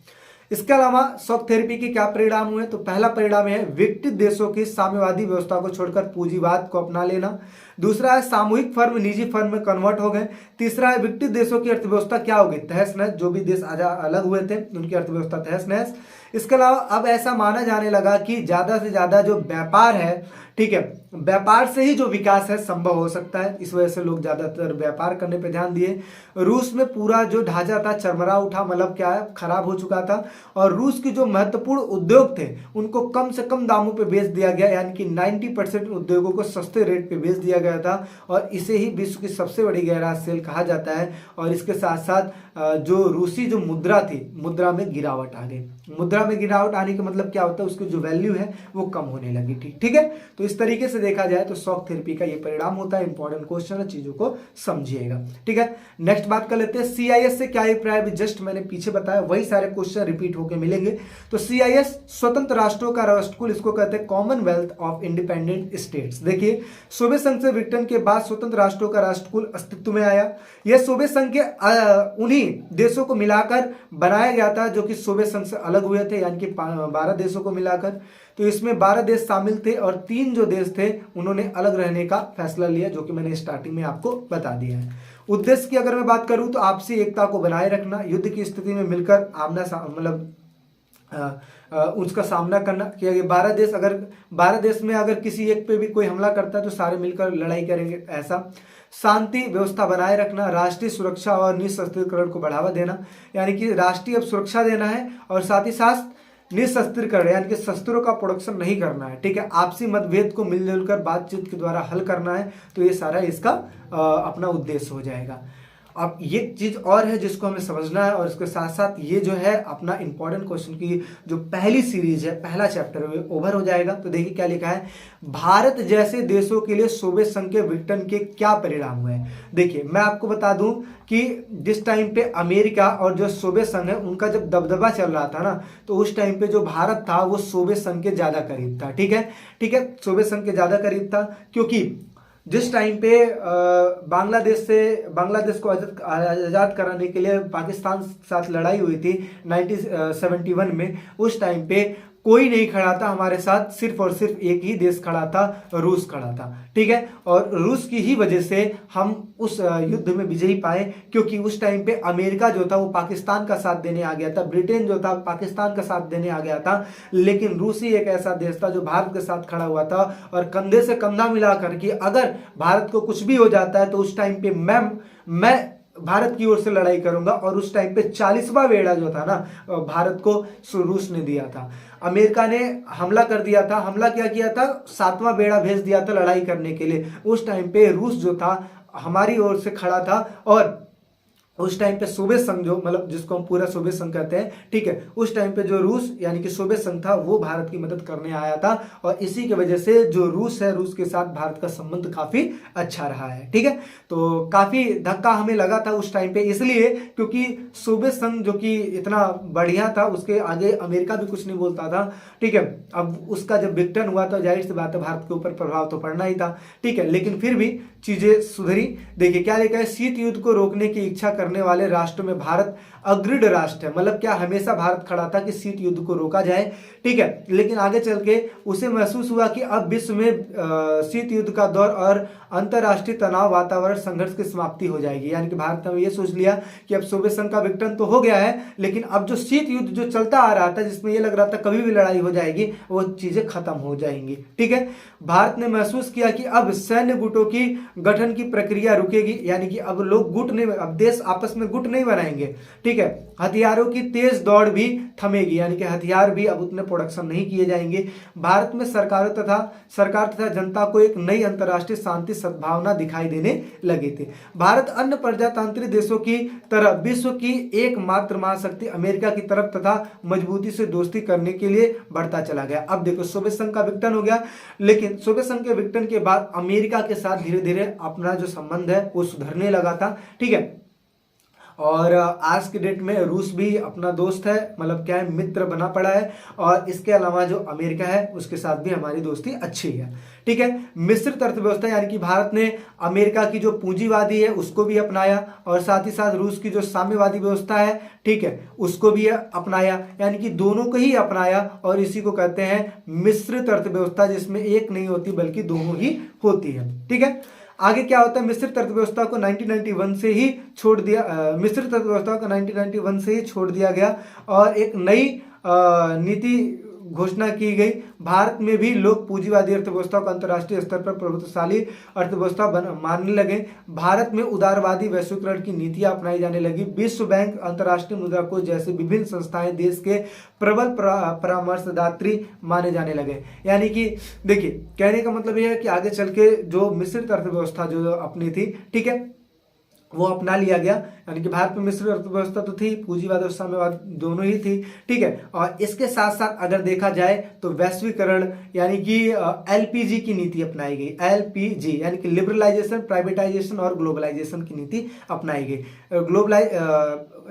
इसके अलावा शॉक थेरेपी के क्या परिणाम हुए? तो पहला परिणाम है विकसित देशों की साम्यवादी व्यवस्था को छोड़कर पूंजीवाद को अपना लेना। दूसरा है सामूहिक फर्म निजी फर्म में कन्वर्ट हो गए। तीसरा है विकसित देशों की अर्थव्यवस्था क्या हो गई? तहस नहस। जो भी देश अलग हुए थे उनकी अर्थव्यवस्था तहस नहस। इसके अलावा अब ऐसा माना जाने लगा कि ज्यादा से ज्यादा जो व्यापार है, ठीक है, व्यापार से ही जो विकास है संभव हो सकता है। इस वजह से लोग ज्यादातर व्यापार करने पे ध्यान दिए। रूस में पूरा जो ढांचा था चरमरा उठा, मतलब क्या है, खराब हो चुका था, और रूस की जो महत्वपूर्ण उद्योग थे उनको कम से कम दामों पे बेच दिया गया, यानी कि 90% उद्योगों को सस्ते रेट पे बेच दिया गया था, और इसे ही विश्व की सबसे बड़ी गैराज सेल कहा जाता है। और इसके साथ साथ जो रूसी जो मुद्रा थी, मुद्रा में गिरावट आ गई। मुद्रा में गिरावट आने का मतलब क्या होता है? उसकी जो वैल्यू है वो कम होने लगी थी। ठीक है, तो इस तरीके से देखा जाए तो शॉक थेरेपी का ये परिणाम होता है। इंपॉर्टेंट क्वेश्चन है, चीजों को समझिएगा। ठीक है, नेक्स्ट बात कर लेते हैं CIS से क्या अभिप्राय है। जस्ट मैंने पीछे बताया वही सारे क्वेश्चन रिपीट होकर मिलेंगे। तो CIS स्वतंत्र राष्ट्रों का राष्ट्रकुल, इसको कहते हैं कॉमनवेल्थ ऑफ इंडिपेंडेंट स्टेट्स। देखिए, सोवियत संघ से विघटन के बाद स्वतंत्र राष्ट्रों का राष्ट्रकुल अस्तित्व में आया। यह सोवियत संघ के उन्हीं देशों को मिलाकर बनाया गया था जो कि सोवियत संघ से अलग हुए थे, यानी कि 12 देशों को मिलाकर। तो इसमें 12 देश शामिल थे, और 3 जो देश थे उन्होंने अलग रहने का फैसला लिया, जो कि मैंने स्टार्टिंग में आपको बता दिया है। उद्देश्य की अगर मैं बात करूं तो आपसी एकता को बनाए रखना, युद्ध की स्थिति में मिलकर उसका सामना करना, कि अगर 12 देश में अगर किसी एक पे भी कोई हमला करता है तो सारे मिलकर लड़ाई करेंगे, ऐसा। शांति व्यवस्था बनाए रखना, राष्ट्रीय सुरक्षा और निशस्त्रीकरण को बढ़ावा देना, यानी कि राष्ट्रीय अब सुरक्षा देना है, और साथ ही साथ निशस्त्रीकरण यानी कि शस्त्रों का प्रोडक्शन नहीं करना है। ठीक है, आपसी मतभेद को मिलजुल कर बातचीत के द्वारा हल करना है। तो ये सारा इसका अपना उद्देश्य हो जाएगा। अब ये चीज और है जिसको हमें समझना है, और इसके साथ साथ ये जो है अपना इंपॉर्टेंट क्वेश्चन की जो पहली सीरीज है, पहला चैप्टर है, ओवर हो जाएगा। तो देखिए क्या लिखा है, भारत जैसे देशों के लिए सोवियत संघ के विघटन के क्या परिणाम हुए। देखिए मैं आपको बता दूं कि जिस टाइम पे अमेरिका और जो सोवियत संघ है उनका जब दबदबा चल रहा था ना, तो उस टाइम पे जो भारत था वो सोवियत संघ के ज्यादा करीब था। ठीक है, सोवियत संघ के ज्यादा करीब था, क्योंकि जिस टाइम पे बांग्लादेश को आजाद कराने के लिए पाकिस्तान के साथ लड़ाई हुई थी 1971 में, उस टाइम पे कोई नहीं खड़ा था हमारे साथ, सिर्फ और सिर्फ एक ही देश खड़ा था, रूस खड़ा था। ठीक है, और रूस की ही वजह से हम उस युद्ध में विजयी पाए, क्योंकि उस टाइम पे अमेरिका जो था वो पाकिस्तान का साथ देने आ गया था, ब्रिटेन जो था पाकिस्तान का साथ देने आ गया था, लेकिन रूस ही एक ऐसा देश था जो भारत के साथ खड़ा हुआ था। और कंधे से कंधा मिला करके अगर भारत को कुछ भी हो जाता है तो उस टाइम पे मैं भारत की ओर से लड़ाई करूंगा। और उस टाइम पे 40वां बेड़ा जो था ना भारत को रूस ने दिया था। अमेरिका ने हमला कर दिया था, हमला क्या किया था, 7वां बेड़ा भेज दिया था लड़ाई करने के लिए। उस टाइम पे रूस जो था हमारी ओर से खड़ा था, और उस टाइम पे सोवियत संघ जो मतलब जिसको हम पूरा सोवियत संघ कहते हैं, ठीक है, उस टाइम पे जो रूस यानी कि सोवियत संघ था वो भारत की मदद करने आया था। और इसी की वजह से जो रूस है, रूस के साथ भारत का संबंध काफी अच्छा रहा है। ठीक है, तो काफी धक्का हमें लगा था उस टाइम पे, इसलिए क्योंकि सोवियत संघ जो कि इतना बढ़िया था उसके आगे अमेरिका भी कुछ नहीं बोलता था। ठीक है, अब उसका जब विघटन हुआ तो जाहिर सी बात है भारत के ऊपर प्रभाव तो पड़ना ही था। ठीक है, लेकिन फिर भी चीजें सुधरी। देखिए क्या लिखा है, शीत युद्ध को रोकने की इच्छा करने वाले राष्ट्रों में भारत अग्रणी राष्ट्र है। मतलब क्या, हमेशा भारत खड़ा था कि शीत युद्ध को रोका जाए। ठीक है, लेकिन आगे चल के उसे महसूस हुआ कि अब विश्व में शीत युद्ध का दौर और अंतरराष्ट्रीय तनाव वातावरण संघर्ष की समाप्ति हो जाएगी। यानी कि भारत ने ये सोच लिया कि अब सोवियत संघ का विघटन तो हो गया है, लेकिन अब जो शीत युद्ध जो चलता आ रहा था जिसमें ये लग रहा था कभी भी लड़ाई हो जाएगी, वो चीजें खत्म हो जाएंगी। ठीक है, भारत ने महसूस किया कि अब सैन्य गुटों की गठन की प्रक्रिया रुकेगी। यानी कि अब लोग गुट नहीं, अब देश आपस में गुट नहीं बनाएंगे। ठीक है, हथियारों की तेज दौड़ भी थमेगी, यानी कि हथियार भी अब उतने प्रोडक्शन नहीं किए जाएंगे। भारत में सरकार तथा जनता को एक नई अंतर्राष्ट्रीय शांति सद्भावना दिखाई देने लगी थी। भारत अन्य प्रजातांत्रिक देशों की तरह विश्व की एकमात्र महाशक्ति अमेरिका की तरफ तथा मजबूती से दोस्ती करने के लिए बढ़ता चला गया। अब देखो सोवियत संघ का विघटन हो गया, लेकिन सोवियत संघ के विघटन के बाद अमेरिका के साथ धीरे धीरे अपना जो संबंध है वो सुधरने लगा था। ठीक है, और आज के डेट में रूस भी अपना दोस्त है, मतलब क्या है, मित्र बना पड़ा है। और इसके अलावा जो अमेरिका है उसके साथ भी हमारी दोस्ती अच्छी है। ठीक है, मिश्रित अर्थव्यवस्था, यानी कि भारत ने अमेरिका की जो पूंजीवादी है उसको भी अपनाया, और साथ ही साथ रूस की जो साम्यवादी व्यवस्था है, ठीक है, उसको भी अपनाया। यानी कि दोनों को ही अपनाया, और इसी को कहते हैं मिश्रित अर्थव्यवस्था, जिसमें एक नहीं होती बल्कि दोनों ही होती है। ठीक है, आगे क्या होता है, मिश्रित अर्थव्यवस्था को 1991 से ही छोड़ दिया, मिश्रित अर्थव्यवस्था को 1991 से ही छोड़ दिया गया, और एक नई नीति घोषणा की गई। भारत में भी लोग पूंजीवादी अर्थव्यवस्था को अंतर्राष्ट्रीय स्तर पर प्रभुत्वशाली अर्थव्यवस्था मानने लगे। भारत में उदारवादी वैश्वीकरण की नीतियां अपनाई जाने लगी। विश्व बैंक, अंतर्राष्ट्रीय मुद्रा कोष जैसे विभिन्न संस्थाएं देश के प्रबल परामर्शदात्री माने जाने लगे। यानी कि देखिए, कहने का मतलब यह है कि आगे चल के जो मिश्रित अर्थव्यवस्था जो अपनी थी, ठीक है, वो अपना लिया गया। यानी कि भारत में मिश्रित अर्थव्यवस्था तो थी, पूंजीवाद और साम्यवाद दोनों ही थी। ठीक है, और इसके साथ साथ अगर देखा जाए तो वैश्वीकरण यानी कि एलपीजी की नीति अपनाई गई। एलपीजी यानी कि लिबरलाइजेशन, प्राइवेटाइजेशन और ग्लोबलाइजेशन की नीति अपनाई गई।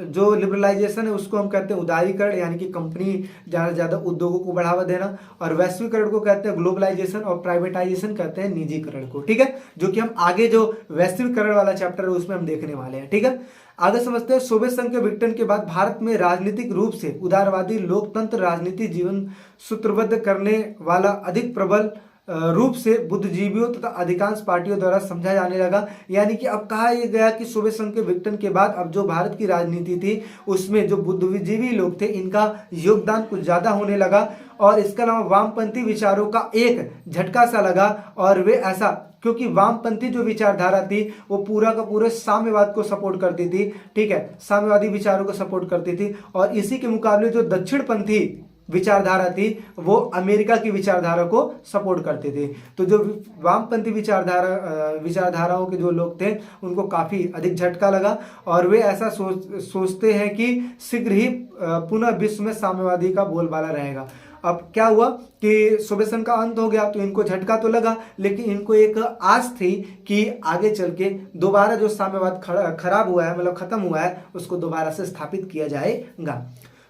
जो लिबरलाइजेशन है उसको हम कहते हैं उदारीकरण, यानी कि कंपनी ज्यादा से ज्यादा उद्योगों को बढ़ावा देना, और वैश्वीकरण को कहते हैं ग्लोबलाइजेशन, और प्राइवेटाइजेशन कहते हैं निजीकरण को। ठीक है, जो कि हम आगे जो वैश्वीकरण वाला चैप्टर है उसमें हम देखने वाले हैं। ठीक है, आगे समझते हैं। सोवियत संघ के विघटन के बाद भारत में राजनीतिक रूप से उदारवादी लोकतंत्र राजनीति जीवन सूत्रबद्ध करने वाला अधिक प्रबल रूप से बुद्धिजीवियों तथा अधिकांश पार्टियों द्वारा समझा जाने लगा। यानी कि अब कहा यह गया कि सोवियत संघ के विघटन के बाद अब जो भारत की राजनीति थी उसमें जो बुद्धिजीवी लोग थे इनका योगदान कुछ ज्यादा होने लगा, और इसके अलावा वामपंथी विचारों का एक झटका सा लगा। और वे ऐसा, क्योंकि वामपंथी जो विचारधारा थी वो पूरा का पूरा साम्यवाद को सपोर्ट करती थी। ठीक है, साम्यवादी विचारों को सपोर्ट करती थी, और इसी के मुकाबले जो दक्षिणपंथी विचारधारा थी वो अमेरिका की विचारधारा को सपोर्ट करते थे। तो जो वामपंथी विचारधाराओं के जो लोग थे उनको काफी अधिक झटका लगा, और वे ऐसा सोचते हैं कि शीघ्र ही पुनः विश्व में साम्यवादी का बोलबाला रहेगा। अब क्या हुआ कि सोवियत संघ का अंत हो गया तो इनको झटका तो लगा, लेकिन इनको एक आस थी कि आगे चल के दोबारा जो साम्यवाद खराब हुआ है, मतलब खत्म हुआ है, उसको दोबारा से स्थापित किया जाएगा।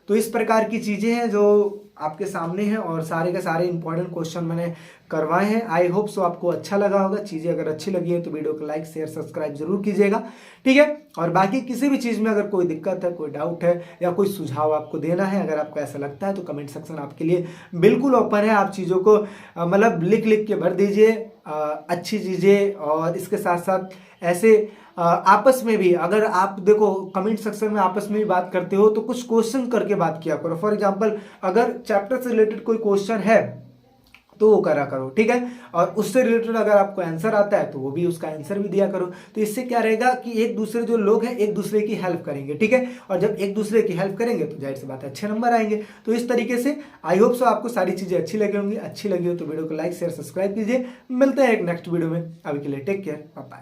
तो इस प्रकार की चीज़ें हैं जो आपके सामने हैं और सारे के सारे इंपॉर्टेंट क्वेश्चन मैंने करवाए हैं। आई होप सो आपको अच्छा लगा होगा। चीज़ें अगर अच्छी लगी हैं तो वीडियो को लाइक शेयर सब्सक्राइब जरूर कीजिएगा, ठीक है। और बाकी किसी भी चीज़ में अगर कोई दिक्कत है, कोई डाउट है या कोई सुझाव आपको देना है, अगर आपको ऐसा लगता है तो कमेंट सेक्शन आपके लिए बिल्कुल ओपन है। आप चीज़ों को मतलब लिख लिख के भर दीजिए अच्छी चीज़ें। और इसके साथ साथ ऐसे आपस में भी अगर आप देखो कमेंट सेक्शन में आपस में भी बात करते हो तो कुछ क्वेश्चन करके बात किया करो। फॉर एग्जांपल अगर चैप्टर से रिलेटेड कोई क्वेश्चन है तो वो करा करो, ठीक है। और उससे रिलेटेड अगर आपको आंसर आता है तो वो भी उसका आंसर भी दिया करो। तो इससे क्या रहेगा कि एक दूसरे जो लोग हैं एक दूसरे की हेल्प करेंगे, ठीक है। और जब एक दूसरे की हेल्प करेंगे तो जाहिर सी बात है अच्छे नंबर आएंगे। तो इस तरीके से आई होप सो आपको सारी चीजें अच्छी लगी होंगी। अच्छी लगी हो तो वीडियो को लाइक शेयर सब्सक्राइब कीजिए। मिलते हैं एक नेक्स्ट वीडियो में। अभी के लिए टेक केयर, बाय बाय।